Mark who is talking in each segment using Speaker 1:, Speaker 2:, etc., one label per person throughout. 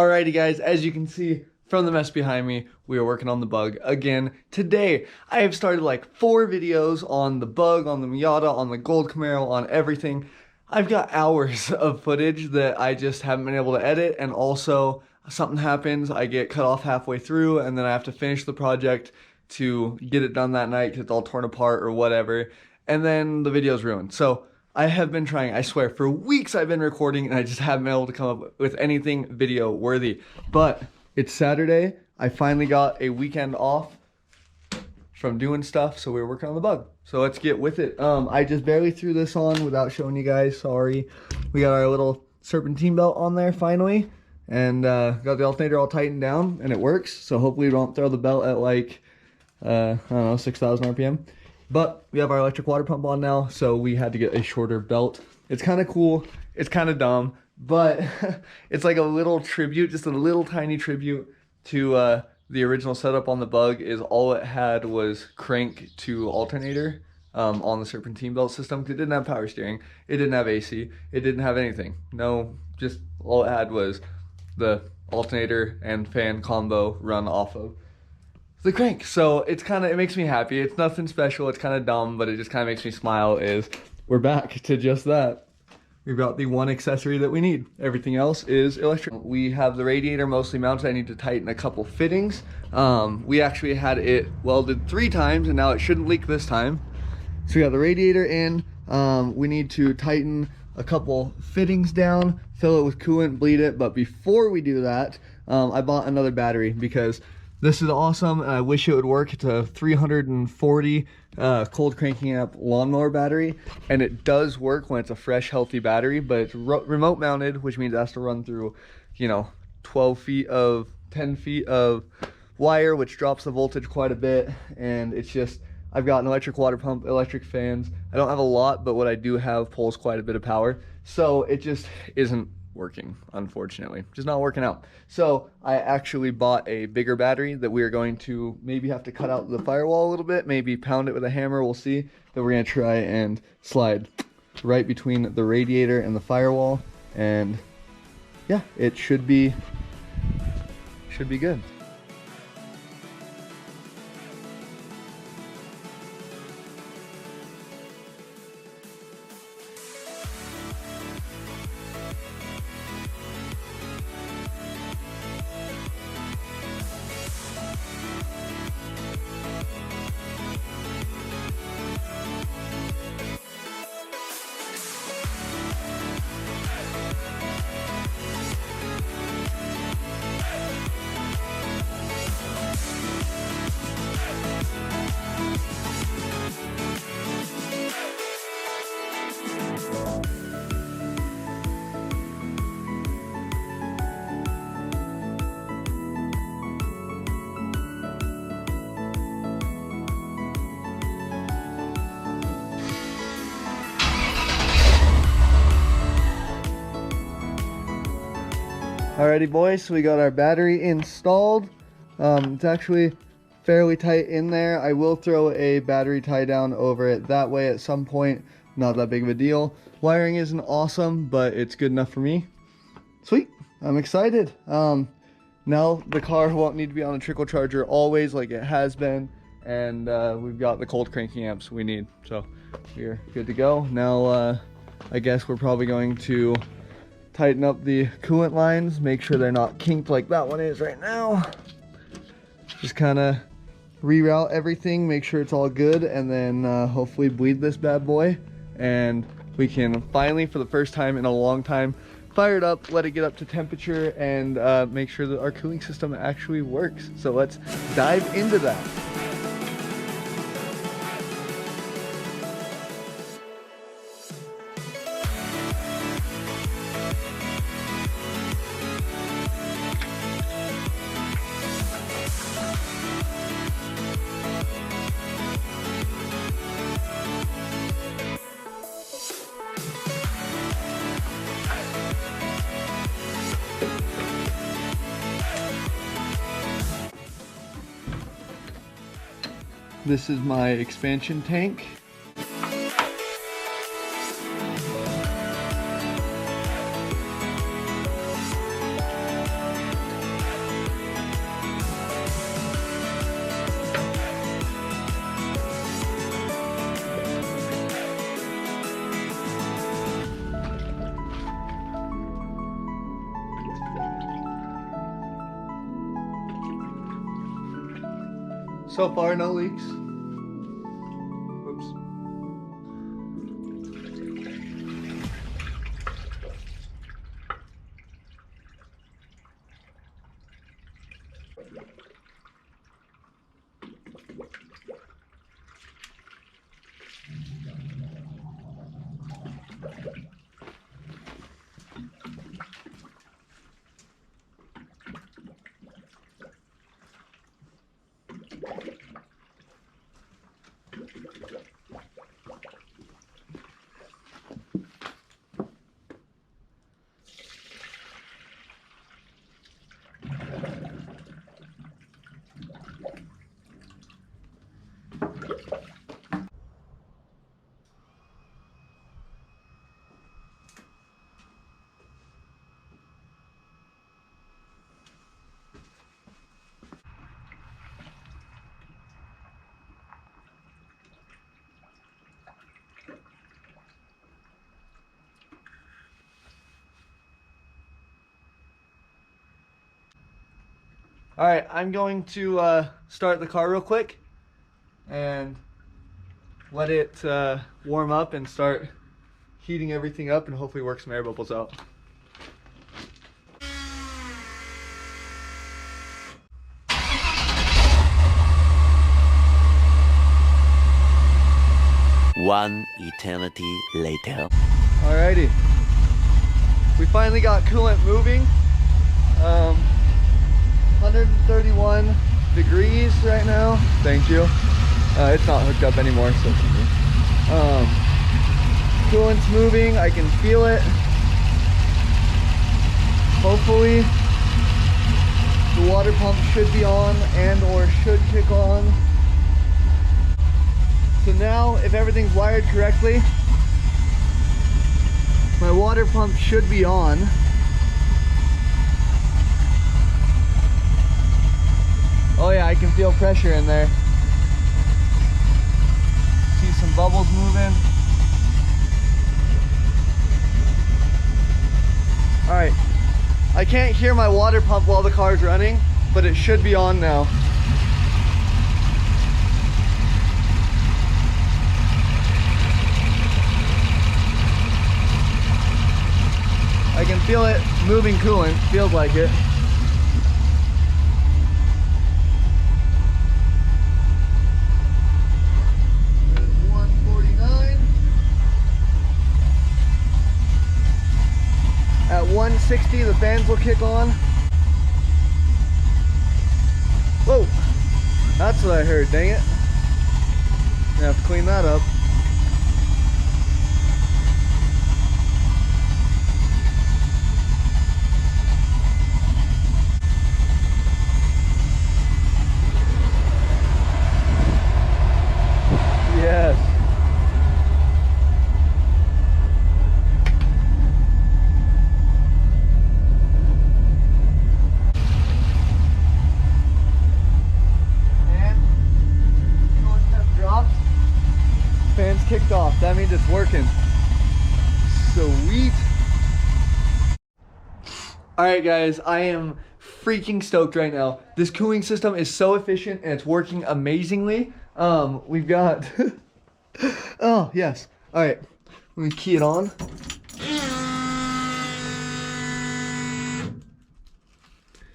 Speaker 1: Alrighty guys, as you can see from the mess behind me, we are working on the bug again today. I have started like 4 videos on the bug, on the Miata, on the Gold Camaro, on everything. I've got hours of footage that I just haven't been able to edit, and also something happens, I get cut off halfway through, and then I have to finish the project to get it done that night because it's all torn apart or whatever, and then the video's ruined. So I have been trying, I swear, for weeks I've been recording and I just haven't been able to come up with anything video worthy. But it's Saturday, I finally got a weekend off from doing stuff, so we're working on the bug. So let's get with it. I just barely threw this on without showing you guys, sorry. We got our little serpentine belt on there finally, and got the alternator all tightened down and it works. So hopefully we don't throw the belt at like, I don't know, 6,000 RPM. But we have our electric water pump on now, so we had to get a shorter belt. It's kind of cool, it's kind of dumb, but it's like a little tribute, just a little tiny tribute to the original setup on the bug. Is all it had was crank to alternator on the serpentine belt system. It didn't have power steering, it didn't have AC, it didn't have anything. No, just all it had was the alternator and fan combo run off of the crank. So it's kind of, it makes me happy. It's nothing special, it's kind of dumb, but it just kind of makes me smile. Is we're back to just that. We've got the one accessory that we need. Everything else is electric. We have the radiator mostly mounted. I need to tighten a couple fittings. We actually had it welded 3 times and now it shouldn't leak this time. So we got the radiator in. We need to tighten a couple fittings down, fill it with coolant, bleed it. But before we do that, I bought another battery because this is awesome and I wish it would work. It's a 340 cold cranking amp lawnmower battery, and it does work when it's a fresh, healthy battery, but it's remote mounted, which means it has to run through, you know, 10 feet of wire, which drops the voltage quite a bit. And it's just, I've got an electric water pump, electric fans. I don't have a lot, but what I do have pulls quite a bit of power. So it just isn't working, unfortunately. Just not working out. So I actually bought a bigger battery that we are going to maybe have to cut out the firewall a little bit, maybe pound it with a hammer, we'll see. That we're gonna try and slide right between the radiator and the firewall, and yeah, it should be good. Alrighty boys, so we got our battery installed. It's actually fairly tight in there. I will throw a battery tie down over it that way at some point. Not that big of a deal. Wiring isn't awesome, but it's good enough for me. Sweet, I'm excited. Now the car won't need to be on a trickle charger always like it has been. And we've got the cold cranking amps we need. So we're good to go. Now I guess we're probably going to tighten up the coolant lines, make sure they're not kinked like that one is right now. Just kind of reroute everything, make sure it's all good, and then hopefully bleed this bad boy, and we can finally, for the first time in a long time, fire it up, let it get up to temperature, and make sure that our cooling system actually works. So let's dive into that. This is my expansion tank. So far, no leaks. Oops. All right, I'm going to start the car real quick and let it warm up and start heating everything up and hopefully work some air bubbles out.
Speaker 2: One eternity later.
Speaker 1: Alrighty, we finally got coolant moving. 131 degrees right now. Thank you. It's not hooked up anymore, so it's me. Coolant's moving. I can feel it. Hopefully, the water pump should be on and or should kick on. So now, if everything's wired correctly, my water pump should be on. Oh yeah, I can feel pressure in there. See some bubbles moving. All right, I can't hear my water pump while the car's running, but it should be on now. I can feel it moving coolant, feels like it. At 160, the fans will kick on. Whoa, that's what I heard, dang it. Gonna have to clean that up. Yes. Fans kicked off. That means it's working. Sweet. All right, guys, I am freaking stoked right now. This cooling system is so efficient and it's working amazingly. We've got oh yes. All right, let me key it on.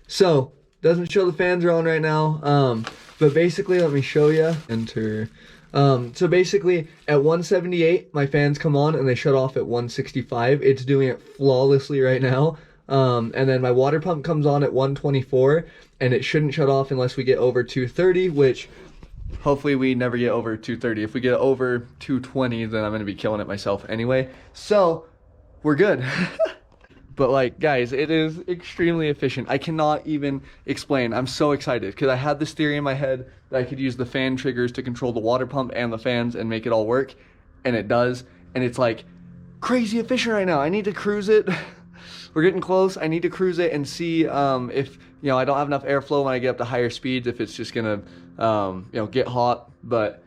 Speaker 1: So doesn't show the fans are on right now, but basically let me show you. Enter. So basically at 178 my fans come on and they shut off at 165. It's doing it flawlessly right now. And then my water pump comes on at 124 and it shouldn't shut off unless we get over 230, which hopefully we never get over 230. If we get over 220, then I'm gonna be killing it myself anyway. So we're good. But like, guys, it is extremely efficient. I cannot even explain. I'm so excited because I had this theory in my head that I could use the fan triggers to control the water pump and the fans and make it all work. And it does. And it's like crazy efficient right now. I need to cruise it. We're getting close. I need to cruise it and see if, you know, I don't have enough airflow when I get up to higher speeds, if it's just gonna, you know, get hot, but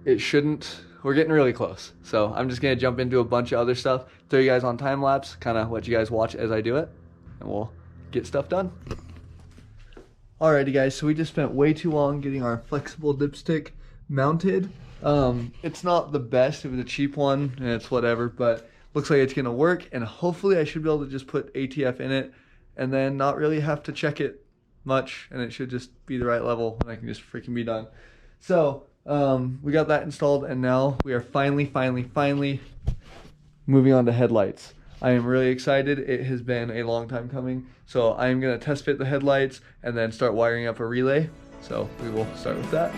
Speaker 1: it shouldn't. We're getting really close. So I'm just gonna jump into a bunch of other stuff, throw you guys on time lapse, kind of let you guys watch as I do it, and we'll get stuff done. Alrighty guys, so we just spent way too long getting our flexible dipstick mounted. It's not the best, it was a cheap one, and it's whatever, but looks like it's gonna work, and hopefully I should be able to just put ATF in it, and then not really have to check it much, and it should just be the right level, and I can just freaking be done. So, we got that installed, and now we are finally moving on to headlights. I am really excited. It has been a long time coming. So I am gonna test fit the headlights and then start wiring up a relay. So we will start with that.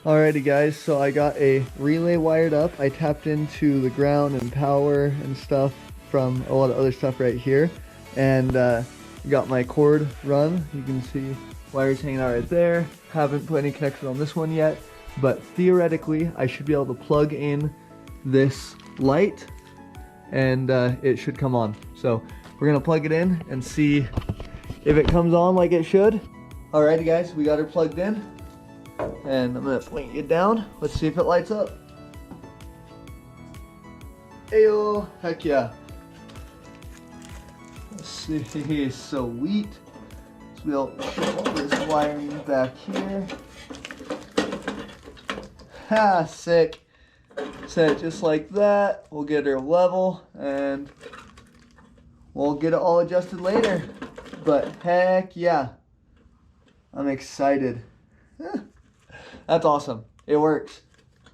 Speaker 1: Alrighty guys, so I got a relay wired up. I tapped into the ground and power and stuff from a lot of other stuff right here. And got my cord run. You can see wires hanging out right there. Haven't put any connectors on this one yet, but theoretically I should be able to plug in this light and it should come on. So we're gonna plug it in and see if it comes on like it should. Alrighty guys, we got her plugged in. And I'm gonna point it down. Let's see if it lights up. Ayo, heck yeah. Let's see, sweet. So we'll put this wiring back here. Ha, sick. Set it just like that. We'll get her level and we'll get it all adjusted later. But heck yeah, I'm excited. That's awesome. It works.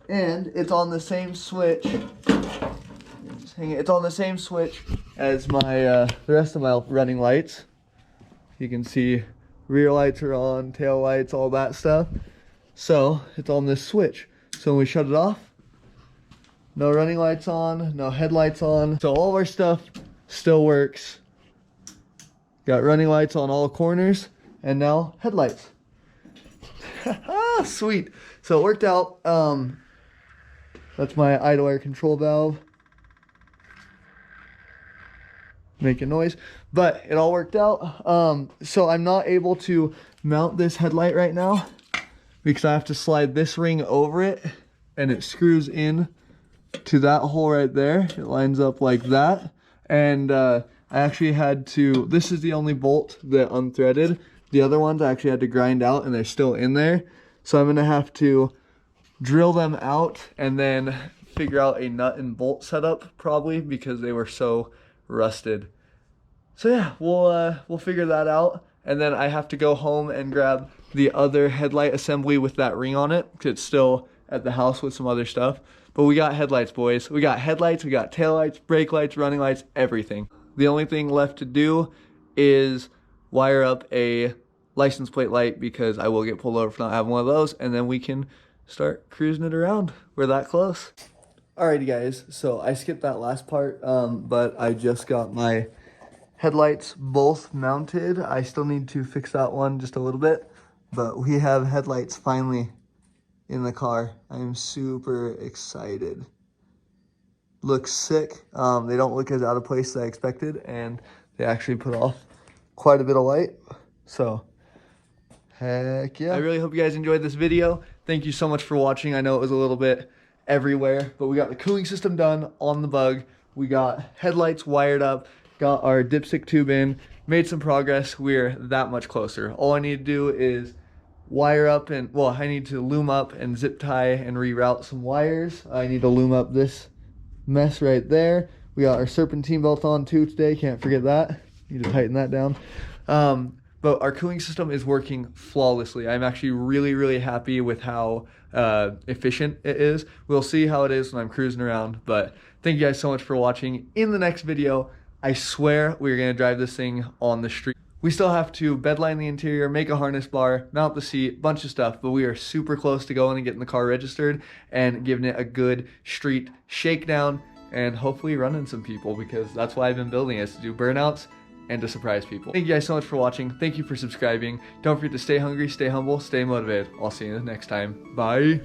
Speaker 1: And it's on the same switch. Just hang it. It's on the same switch as my the rest of my running lights. You can see rear lights are on, tail lights, all that stuff. So it's on this switch. So when we shut it off, no running lights on, no headlights on. So all of our stuff still works. Got running lights on all corners and now headlights. Sweet. So it worked out. That's my idle air control valve. Making noise. But it all worked out. So I'm not able to mount this headlight right now because I have to slide this ring over it and it screws in to that hole right there. It lines up like that. And I actually had to, this is the only bolt that unthreaded. The other ones I actually had to grind out and they're still in there. So I'm gonna have to drill them out and then figure out a nut and bolt setup probably because they were so rusted. So yeah, we'll figure that out. And then I have to go home and grab the other headlight assembly with that ring on it because it's still at the house with some other stuff. But we got headlights, boys. We got headlights, we got taillights, brake lights, running lights, everything. The only thing left to do is wire up a license plate light because I will get pulled over for not having one of those, and then we can start cruising it around. We're that close. Alrighty guys, so I skipped that last part, but I just got my headlights both mounted. I still need to fix that one just a little bit, but we have headlights finally in the car. I am super excited. Looks sick. They don't look as out of place as I expected, and they actually put off quite a bit of light. So heck yeah. I really hope you guys enjoyed this video. Thank you so much for watching. I know it was a little bit everywhere, but we got the cooling system done on the Bug. We got headlights wired up, got our dipstick tube in, made some progress. We're that much closer. All I need to do is wire up and, well, I need to loom up and zip tie and reroute some wires. I need to loom up this mess right there. We got our serpentine belt on too today. Can't forget that. Need to tighten that down. But our cooling system is working flawlessly. I'm actually really happy with how efficient it is. We'll see how it is when I'm cruising around, but thank you guys so much for watching. In the next video, I swear we're gonna drive this thing on the street. We still have to bedline the interior, make a harness bar, mount the seat, bunch of stuff, but we are super close to going and getting the car registered and giving it a good street shakedown and hopefully running some people, because that's why I've been building it, to do burnouts and to surprise people. Thank you guys so much for watching. Thank you for subscribing. Don't forget to stay hungry, stay humble, stay motivated. I'll see you next time. Bye.